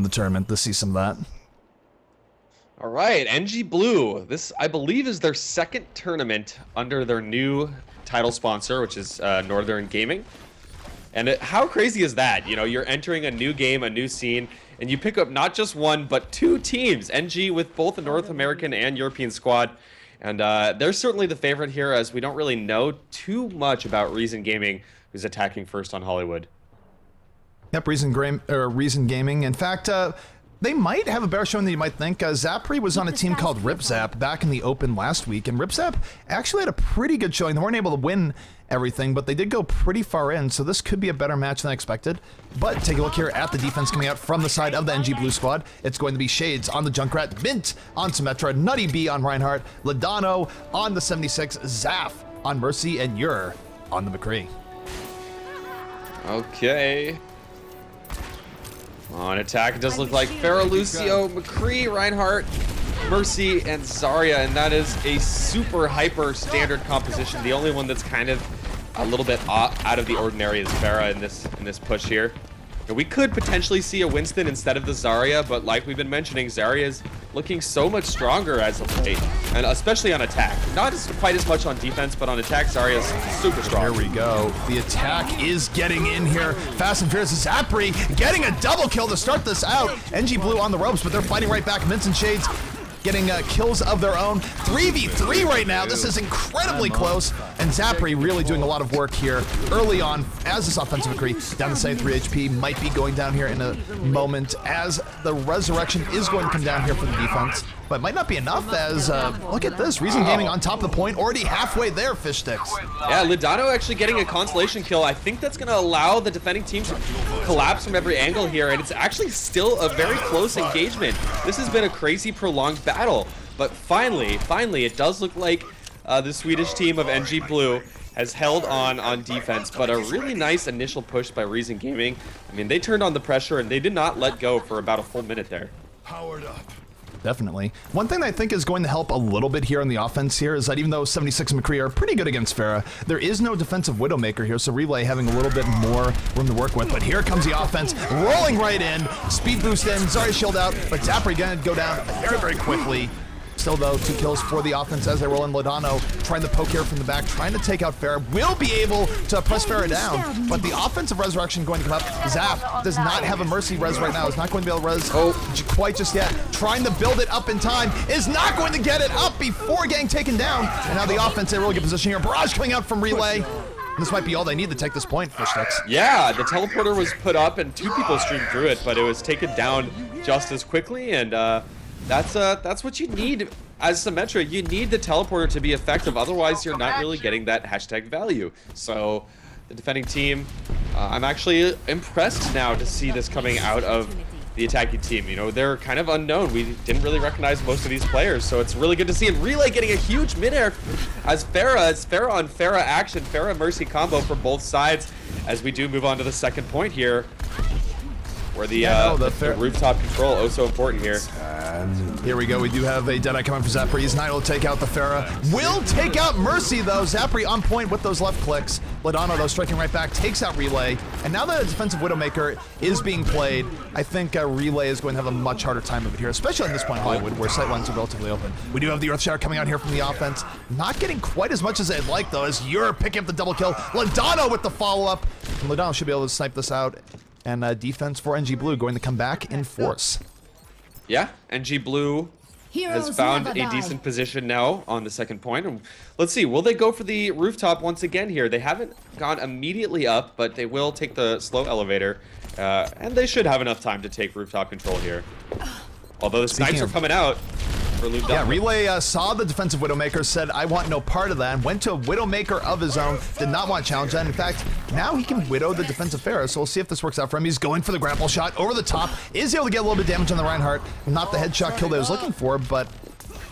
the tournament to see some of that. All right, NG Blue. This, I believe, is their second tournament under their new title sponsor, which is Northern Gaming. And how crazy is that? You know, you're entering a new game, a new scene, and you pick up not just one, but two teams. NG with both a North American and European squad. And they're certainly the favorite here, as we don't really know too much about Reason Gaming, who's attacking first on Hollywood. Yep, Reason Gaming. In fact, they might have a better showing than you might think. Zapri was on a team called RipZap back in the Open last week, and RipZap actually had a pretty good showing. They weren't able to win everything, but they did go pretty far in, so this could be a better match than I expected. But take a look here at the defense coming out from the side of the NG Blue squad. It's going to be Shades on the Junkrat, Mint on Symmetra, Nutty B on Reinhardt, Ladano on the 76, Zaf on Mercy, and Ur on the McCree. Okay. On attack, it does look like Farah, Lucio, McCree, Reinhardt, Mercy, and Zarya, and that is a super hyper standard composition. The only one that's kind of a little bit out of the ordinary is Farah in this push here. And we could potentially see a Winston instead of the Zarya, but like we've been mentioning, Zarya is looking so much stronger as of late, and especially on attack. Not quite as much on defense, but on attack, Zarya is super strong. Here we go. The attack is getting in here. Fast and Furious. Zapri getting a double kill to start this out. NG Blue on the ropes, but they're fighting right back. Mints and Shades getting kills of their own. 3v3 right now. This is incredibly close. And Zapri really doing a lot of work here early on as this offensive McCree down to 73 HP. Might be going down here in a moment as the resurrection is going to come down here for the defense. But might not be enough as, look at this. Reason Gaming on top of the point, already halfway there, Fish Sticks. Yeah, Ladano actually getting a consolation kill. I think that's going to allow the defending team to collapse from every angle here, and it's actually still a very close engagement. This has been a crazy prolonged battle, but finally, it does look like the Swedish team of NG Blue has held on defense, but a really nice initial push by Reason Gaming. I mean, they turned on the pressure, and they did not let go for about a full minute there. Powered up. Definitely. One thing that I think is going to help a little bit here on the offense here is that even though 76 and McCree are pretty good against Farah, there is no defensive Widowmaker here, so Relay having a little bit more room to work with. But here comes the offense, rolling right in, speed boost in, Zarya shield out, but Zapri gonna go down very, very quickly. Still, though, 2 kills for the offense as they roll in. Ladano trying to poke here from the back, trying to take out Farah. Will be able to press Farah down, but the offensive resurrection going to come up. Zap does not have a Mercy res right now. Is not going to be able to res quite just yet. Trying to build it up in time. Is not going to get it up before getting taken down. And now the offense in a really good position here. Barrage coming out from Relay. This might be all they need to take this point, Fish Sticks. Yeah, the teleporter was put up and 2 people streamed through it, but it was taken down just as quickly, and that's what you need as Symmetra. You need the teleporter to be effective, otherwise you're not really getting that hashtag value. So the defending team, I'm actually impressed now to see this coming out of the attacking team. You know, they're kind of unknown. We didn't really recognize most of these players, so it's really good to see. And Relay getting a huge mid-air as Farah on Farah action, Farah Mercy combo for both sides as we do move on to the second point here, where the rooftop control, oh so important here. Here we go. We do have a Deadeye coming from Zapri. He's not able to take out the Farah. Will take out Mercy, though. Zapri on point with those left clicks. Ladano, though, striking right back, takes out Relay. And now that a defensive Widowmaker is being played, I think Relay is going to have a much harder time of it here, especially at this point in Hollywood, where sight lines are relatively open. We do have the Earthshower coming out here from the offense. Not getting quite as much as they'd like, though, as you're picking up the double kill. Ladano with the follow-up. And Ladano should be able to snipe this out. And defense for NG Blue going to come back in force. Yeah, NG Blue has found a decent position now on the second point. And let's see, will they go for the rooftop once again here? They haven't gone immediately up, but they will take the slow elevator. And they should have enough time to take rooftop control here. Although the snipes are coming out. Yeah, Relay saw the defensive Widowmaker, said, I want no part of that, and went to a Widowmaker of his own, did not want to challenge that. In fact, now he can Widow the defensive Farah, so we'll see if this works out for him. He's going for the grapple shot over the top, is able to get a little bit of damage on the Reinhardt. Not the headshot kill that I was looking for, but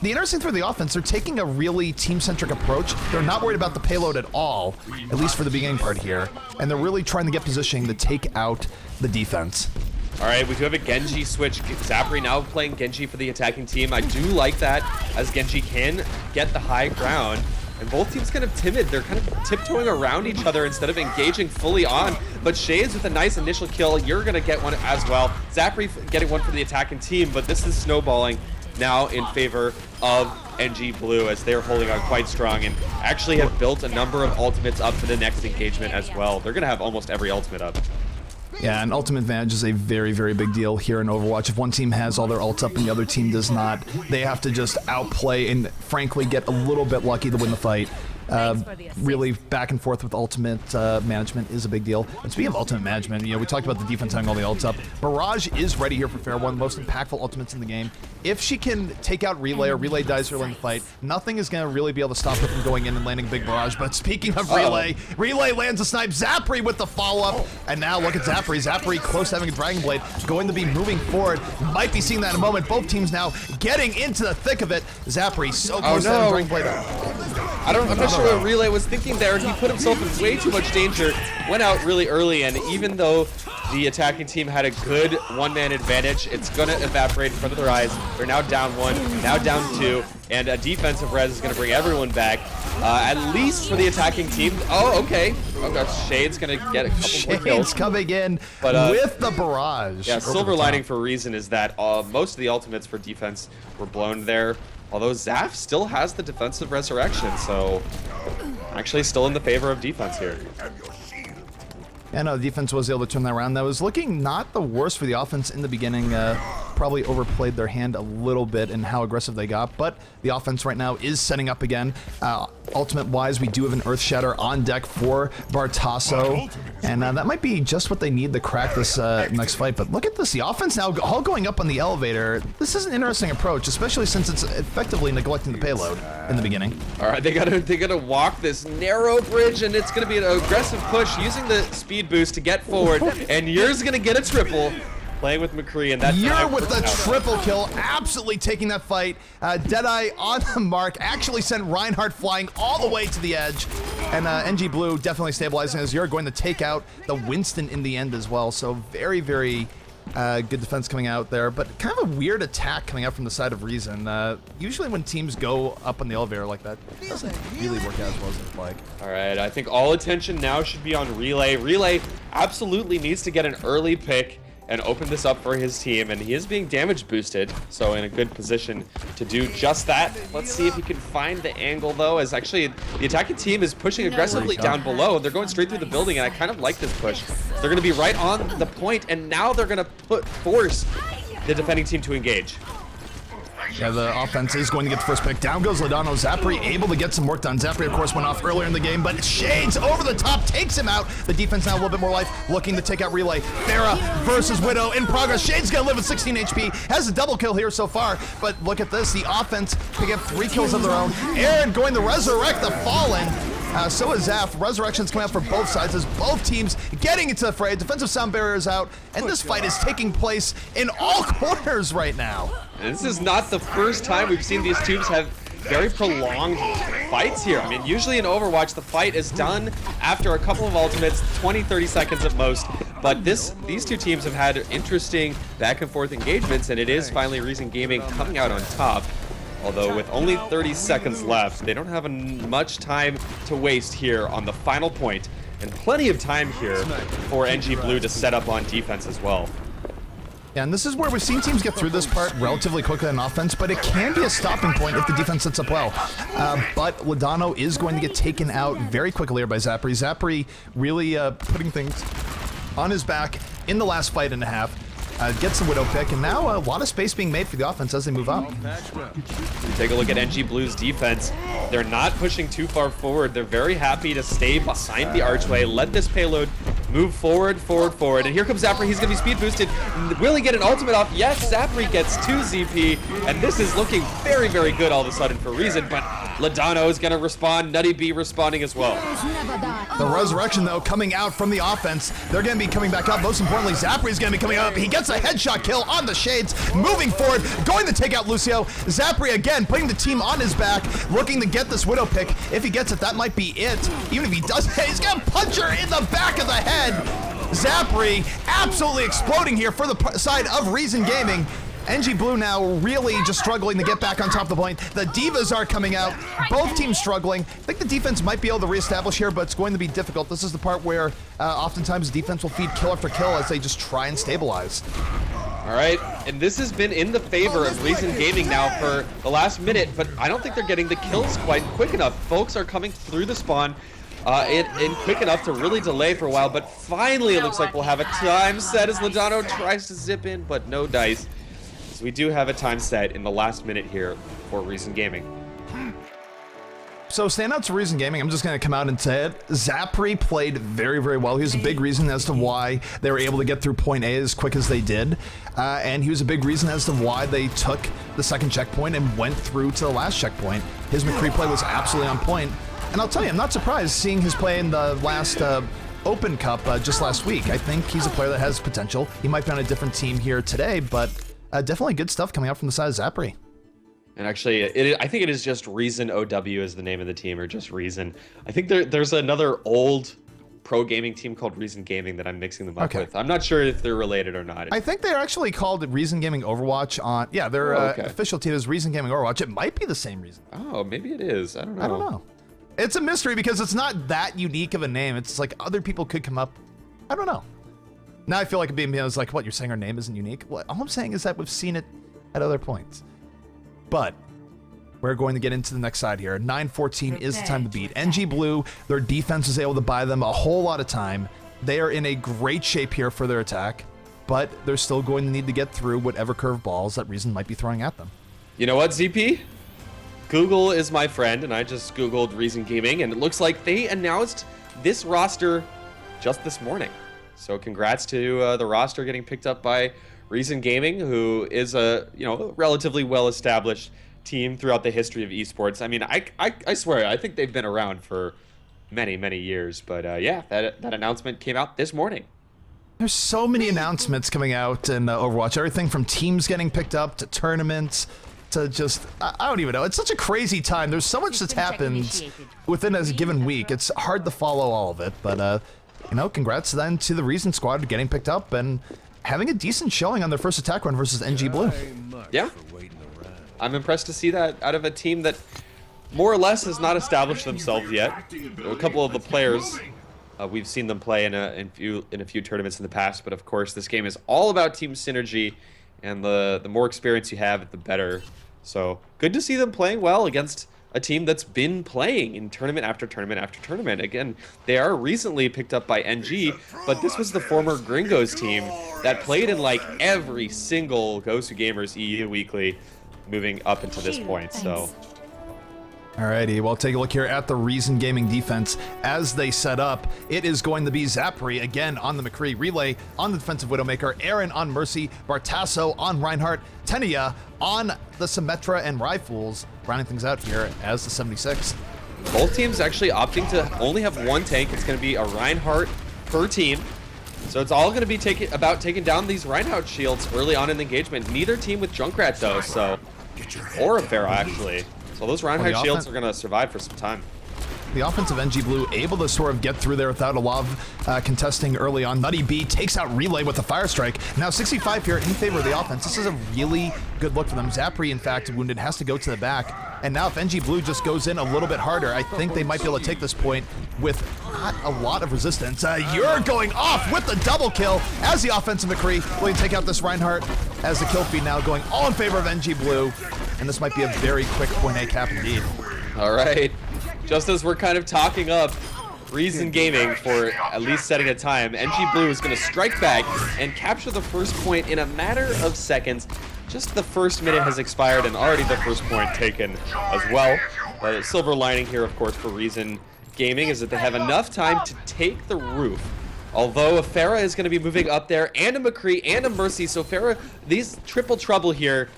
the interesting thing for the offense, they're taking a really team-centric approach. They're not worried about the payload at all, at least for the beginning part here, and they're really trying to get positioning to take out the defense. All right, we do have a Genji switch. Zapri now playing Genji for the attacking team. I do like that, as Genji can get the high ground. And both teams kind of timid. They're kind of tiptoeing around each other instead of engaging fully on. But Shades with a nice initial kill. You're going to get one as well. Zapri getting one for the attacking team, but this is snowballing now in favor of NG Blue as they're holding on quite strong and actually have built a number of ultimates up for the next engagement as well. They're going to have almost every ultimate up. Yeah, and ultimate advantage is a very, very big deal here in Overwatch. If one team has all their ults up and the other team does not, they have to just outplay and frankly get a little bit lucky to win the fight. Really back and forth with ultimate management is a big deal. And speaking of ultimate management, you know, we talked about the defense having all the ults up. Barrage is ready here for Fair, one of the most impactful ultimates in the game. If she can take out Relay or Relay dies early in the fight, nothing is going to really be able to stop her from going in and landing a big barrage. But speaking of Relay, Relay lands a snipe. Zapri with the follow-up. And now look at Zapri. Zapri close to having a Dragon Blade, going to be moving forward. Might be seeing that in a moment. Both teams now getting into the thick of it. Zapri so close to having a Dragon Blade. I'm not sure what Relay was thinking there. He put himself in way too much danger, went out really early, and even though the attacking team had a good one-man advantage, it's going to evaporate in front of their eyes. They're now down 1, now down 2, and a defensive res is going to bring everyone back, at least for the attacking team. Oh, okay. Oh, gosh, Shade's going to get a couple more kills. Shade's coming in with the barrage. Yeah, silver lining for Reason is that most of the ultimates for defense were blown there. Although Zaf still has the defensive resurrection, so actually still in the favor of defense here. Yeah, no, the defense was able to turn that around. That was looking not the worst for the offense in the beginning. Probably overplayed their hand a little bit in how aggressive they got, but the offense right now is setting up again. Ultimate-wise, we do have an Earth Shatter on deck for Bartasso, and that might be just what they need to crack this next fight. But look at this, the offense now all going up on the elevator. This is an interesting approach, especially since it's effectively neglecting the payload in the beginning. All right, they gotta walk this narrow bridge, and it's gonna be an aggressive push using the speed boost to get forward, and Yur's gonna get a triple. Playing with McCree, and that's Yur with the triple kill, absolutely taking that fight. Deadeye on the mark, actually sent Reinhardt flying all the way to the edge. And NG Blue definitely stabilizing as Yur going to take out the Winston in the end as well. So very, very good defense coming out there, but kind of a weird attack coming out from the side of Reason. Usually when teams go up on the elevator like that, it doesn't really work out as well as it's like. All right, I think all attention now should be on Relay. Relay absolutely needs to get an early pick and open this up for his team, and he is being damage boosted, so in a good position to do just that. Let's see if he can find the angle, though, as actually the attacking team is pushing aggressively down below. They're going straight through the building, and I kind of like this push. They're going to be right on the point, and now they're going to force the defending team to engage. Yeah, the offense is going to get the first pick. Down goes Ladano. Zapri able to get some work done. Zapri, of course, went off earlier in the game, but Shades over the top takes him out. The defense now a little bit more life, looking to take out Relay. Farah versus Widow in progress. Shades gonna live with 16 HP. Has a double kill here so far, but look at this. The offense picking up 3 kills of their own. Aaron going to resurrect the Fallen. So is Zaf. Resurrections coming out for both sides as both teams getting into the fray. Defensive sound barriers out, and this fight is taking place in all corners right now. And this is not the first time we've seen these teams have very prolonged fights here. I mean, usually in Overwatch, the fight is done after a couple of ultimates, 20, 30 seconds at most. But these two teams have had interesting back and forth engagements, and it is finally Reason Gaming coming out on top. Although with only 30 seconds left, they don't have much time to waste here on the final point, and plenty of time here for NG Blue to set up on defense as well. Yeah, and this is where we've seen teams get through this part relatively quickly on offense, but it can be a stopping point if the defense sets up well. But Ladano is going to get taken out very quickly here by Zapri. Zapri really putting things on his back in the last fight and a half. Gets the Widow pick, and now a lot of space being made for the offense as they move up. Take a look at NG Blue's defense. They're not pushing too far forward. They're very happy to stay behind the archway, let this payload move forward. And here comes Zapri. He's going to be speed boosted. Will he get an ultimate off? Yes, Zapri gets 2 ZP, and this is looking very, very good all of a sudden for Reason, but Ladano is going to respond. Nutty B responding as well. The resurrection, though, coming out from the offense. They're going to be coming back up. Most importantly, Zapri is going to be coming up. He gets a headshot kill on the Shades. Moving forward, going to take out Lucio. Zapri, again, putting the team on his back, looking to get this Widow pick. If he gets it, that might be it. Even if he doesn't, he's going to punch her in the back of the head. Zapri absolutely exploding here for the side of Reason Gaming. NG Blue now really just struggling to get back on top of the point. The Divas are coming out. Both teams struggling. I think the defense might be able to reestablish here, but it's going to be difficult. This is the part where oftentimes defense will feed kill after kill as they just try and stabilize. All right, and this has been in the favor of Reason Gaming now for the last minute, but I don't think they're getting the kills quite quick enough. Folks are coming through the spawn in quick enough to really delay for a while, but finally it looks like we'll have a time set as Ladano tries to zip in, but no dice. So we do have a time set in the last minute here for Reason Gaming. So standouts for Reason Gaming, I'm just going to come out and say it. Zapri played very, very well. He was a big reason as to why they were able to get through point A as quick as they did. And he was a big reason as to why they took the second checkpoint and went through to the last checkpoint. His McCree play was absolutely on point. And I'll tell you, I'm not surprised seeing his play in the last Open Cup just last week. I think he's a player that has potential. He might be on a different team here today, but definitely good stuff coming out from the side of Zapri. And actually, I think it is just Reason OW is the name of the team, or just Reason. I think there's another old pro gaming team called Reason Gaming that I'm mixing them up with. I'm not sure if they're related or not. I think they're actually called Reason Gaming Overwatch on, yeah, their official team is Reason Gaming Overwatch. It might be the same reason. Oh, maybe it is. I don't know. I don't know. It's a mystery because it's not that unique of a name. It's like other people could come up. I don't know. Now I feel like being like, what, you're saying our name isn't unique? Well, all I'm saying is that we've seen it at other points. But we're going to get into the next side here. 9:14 is the time to beat. NG Blue, their defense is able to buy them a whole lot of time. They are in a great shape here for their attack, but they're still going to need to get through whatever curveballs that Reason might be throwing at them. You know what, ZP? Google is my friend, and I just Googled Reason Gaming, and it looks like they announced this roster just this morning. So congrats to the roster getting picked up by Reason Gaming, who is a relatively well-established team throughout the history of esports. I mean, I swear, I think they've been around for many, many years. But yeah, that announcement came out this morning. There's so many announcements coming out in Overwatch. Everything from teams getting picked up to tournaments to just, I don't even know. It's such a crazy time. There's so much that's happened within a given week. It's hard to follow all of it. But, congrats then to the Reason squad getting picked up and having a decent showing on their first attack run versus NG Blue. Yeah. I'm impressed to see that out of a team that more or less has not established themselves yet. A couple of the players, we've seen them play in a few tournaments in the past, but of course this game is all about team synergy, and the more experience you have, the better. So good to see them playing well against a team that's been playing in tournament after tournament after tournament. Again, they are recently picked up by NG, but this was the former Gringos team that played in like every single GosuGamers EU Weekly moving up into this point. So alrighty, well, take a look here at the Reason Gaming defense as they set up. It is going to be Zapri again on the McCree, Relay on the defensive Widowmaker, Aaron on Mercy, Bartasso on Reinhardt, Tenia on the Symmetra and Rifles, rounding things out here as the 76. Both teams actually opting to only have one tank. It's going to be a Reinhardt per team. So it's all going to be about taking down these Reinhardt shields early on in the engagement. Neither team with Junkrat though, so, or a Pharah actually. So those Reinhardt shields are going to survive for some time. The offensive NG Blue able to sort of get through there without a lot of contesting early on. Nutty B takes out Relay with a Fire Strike. Now 65 here in favor of the offense. This is a really good look for them. Zapri, in fact, wounded, has to go to the back. And now if NG Blue just goes in a little bit harder, I think they might be able to take this point with not a lot of resistance. You're going off with the double kill as the offensive McCree will take out this Reinhardt as the kill feed now going all in favor of NG Blue. And this might be a very quick point A cap indeed. All right. Just as we're kind of talking up Reason Gaming for at least setting a time, NG Blue is going to strike back and capture the first point in a matter of seconds. Just the first minute has expired and already the first point taken as well. The silver lining here, of course, for Reason Gaming is that they have enough time to take the roof. Although a Pharah is going to be moving up there, and a McCree, and a Mercy. So Pharah, these triple trouble here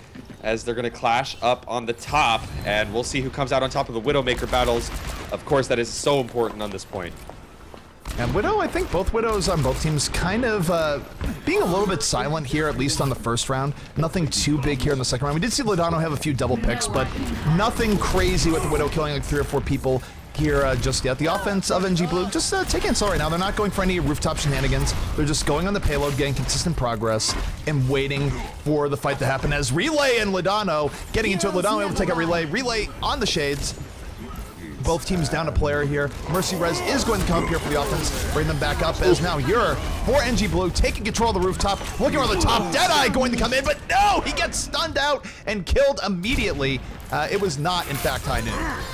as they're going to clash up on the top. And we'll see who comes out on top of the Widowmaker battles. Of course, that is so important on this point. And Widow, I think both Widows on both teams kind of being a little bit silent here, at least on the first round. Nothing too big here in the second round. We did see Ladano have a few double picks, but nothing crazy with the Widow killing like 3 or 4 people. here just yet. The offense of NG Blue just taking it slow right now. They're not going for any rooftop shenanigans. They're just going on the payload, getting consistent progress, and waiting for the fight to happen. As Relay and Ladano getting into it. Ladano able to take out Relay. Relay on the shades. Both teams down a player here. Mercy Rez is going to come up here for the offense, bring them back up as now you're for NG Blue taking control of the rooftop, looking around the top. Deadeye going to come in, but no, he gets stunned out and killed immediately. It was not, in fact, high noon.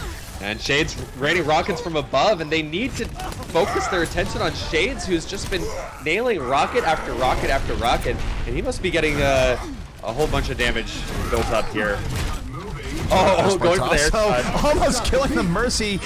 And Shades raining rockets from above, and they need to focus their attention on Shades, who's just been nailing rocket after rocket after rocket, and he must be getting a whole bunch of damage built up here. Oh, going for the air shot. Almost killing the Mercy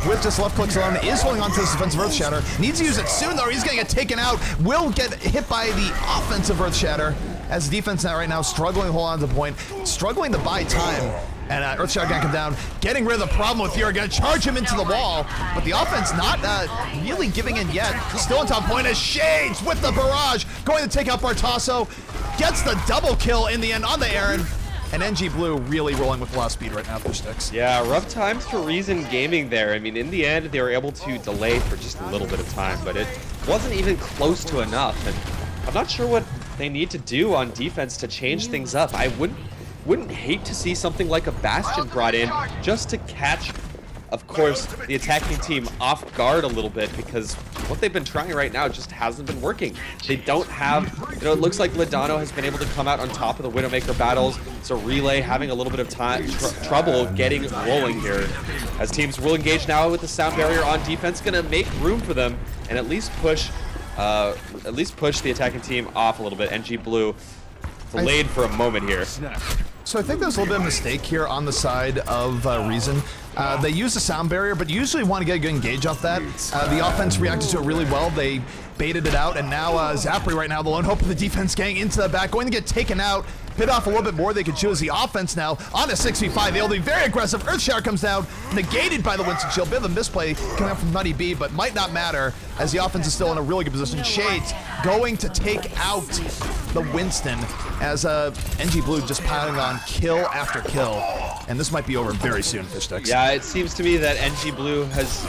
with just left clicks alone. Is holding on to this defensive Earth Shatter. Needs to use it soon, though. He's going to get taken out. Will get hit by the offensive Earth Shatter as the defense now right now struggling to hold on to the point, struggling to buy time. And Earth Shatter going to come down, getting rid of the problem with Fury. Going to charge him into the wall, but the offense not really giving in yet. Still on top point as Shades with the barrage going to take out Bartasso. Gets the double kill in the end on the Aaron. And NG Blue really rolling with a lot of speed right now for Sticks. Yeah, rough times for Reason Gaming there. I mean, in the end, they were able to delay for just a little bit of time, but it wasn't even close to enough. And I'm not sure what they need to do on defense to change things up. I wouldn't hate to see something like a Bastion brought in just to catch, of course, the attacking team off guard a little bit, because what they've been trying right now just hasn't been working. They don't have, it looks like Ladano has been able to come out on top of the Widowmaker battles, so Relay having a little bit of trouble getting rolling here. As teams will engage now with the sound barrier on defense, gonna make room for them and at least push the attacking team off a little bit. NG Blue delayed for a moment here. So I think there's a little bit of a mistake here on the side of Reason. They use the sound barrier, but you usually want to get a good engage off that. The offense reacted to it really well. They baited it out, and now Zapri right now, the lone hope of the defense getting into the back, going to get taken out. Hit off a little bit more. They could choose the offense now on a 6v5. They'll be very aggressive. Earthshower comes down, negated by the Winston Shield. Bit of a misplay coming out from Nutty B, but might not matter as the offense is still in a really good position. Shades going to take out the Winston as NG Blue just piling on kill after kill. And this might be over very soon, Fishsticks. Yeah, it seems to me that NG Blue has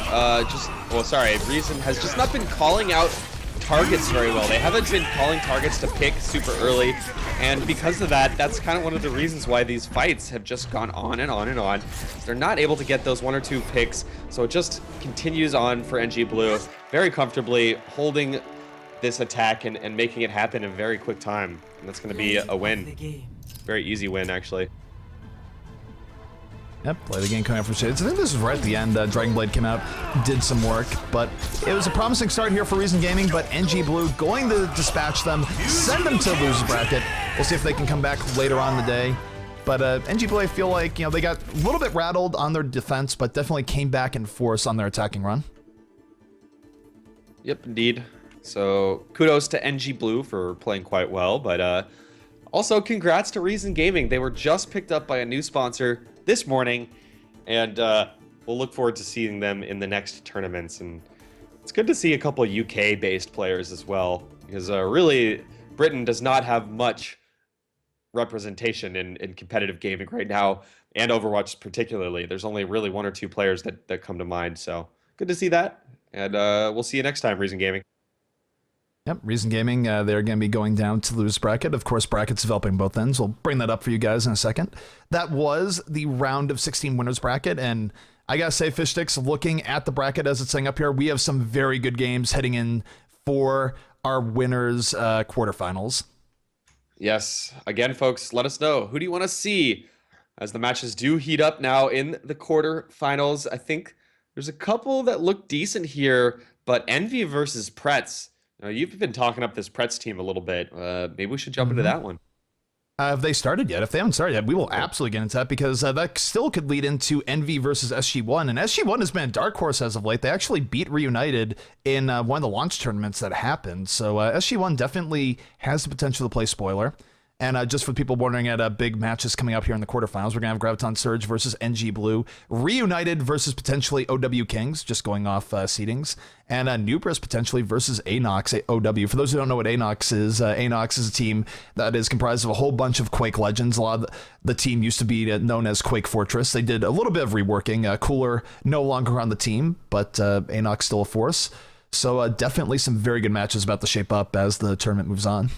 Reason has just not been calling out targets very well. They haven't been calling targets to pick super early, and because of that, that's kind of one of the reasons why these fights have just gone on and on and on. They're not able to get those 1 or 2 picks, so it just continues on for NG Blue, very comfortably holding this attack and making it happen in a very quick time. And that's going to be a win. Very easy win, actually. Yep, play the game coming out for Shades. I think this was right at the end. Dragon Blade came out, did some work, but it was a promising start here for Reason Gaming, but NG Blue going to dispatch them, send them to the losers bracket. We'll see if they can come back later on in the day. But NG Blue, I feel like, they got a little bit rattled on their defense, but definitely came back in force on their attacking run. Yep, indeed. So kudos to NG Blue for playing quite well, but also congrats to Reason Gaming. They were just picked up by a new sponsor this morning, and we'll look forward to seeing them in the next tournaments. And it's good to see a couple UK-based players as well, because really, Britain does not have much representation in competitive gaming right now, and Overwatch particularly. There's only really 1 or 2 players that come to mind, so good to see that. And we'll see you next time, Reason Gaming. Yep, Reason Gaming, they're going to be going down to the losers bracket. Of course, brackets developing both ends. We'll bring that up for you guys in a second. That was the round of 16 winners bracket, and I gotta say, Fishsticks, looking at the bracket as it's setting up here, we have some very good games heading in for our winners quarterfinals. Yes, again, folks, let us know. Who do you want to see as the matches do heat up now in the quarterfinals? I think there's a couple that look decent here, but Envy versus Pretz. You've been talking up this Pretz team a little bit. Maybe we should jump into that one. Have they started yet? If they haven't started yet, we will absolutely get into that, because that still could lead into Envy versus SG1. And SG1 has been a dark horse as of late. They actually beat Reunited in one of the launch tournaments that happened. So SG1 definitely has the potential to play spoiler. And just for people wondering at big matches coming up here in the quarterfinals, we're going to have Graviton Surge versus NG Blue, Reunited versus potentially OW Kings, just going off seedings, and Nubris potentially versus Anox OW. For those who don't know what Anox is a team that is comprised of a whole bunch of Quake legends. A lot of the team used to be known as Quake Fortress. They did a little bit of reworking. Cooler no longer on the team, but Anox still a force. So definitely some very good matches about to shape up as the tournament moves on.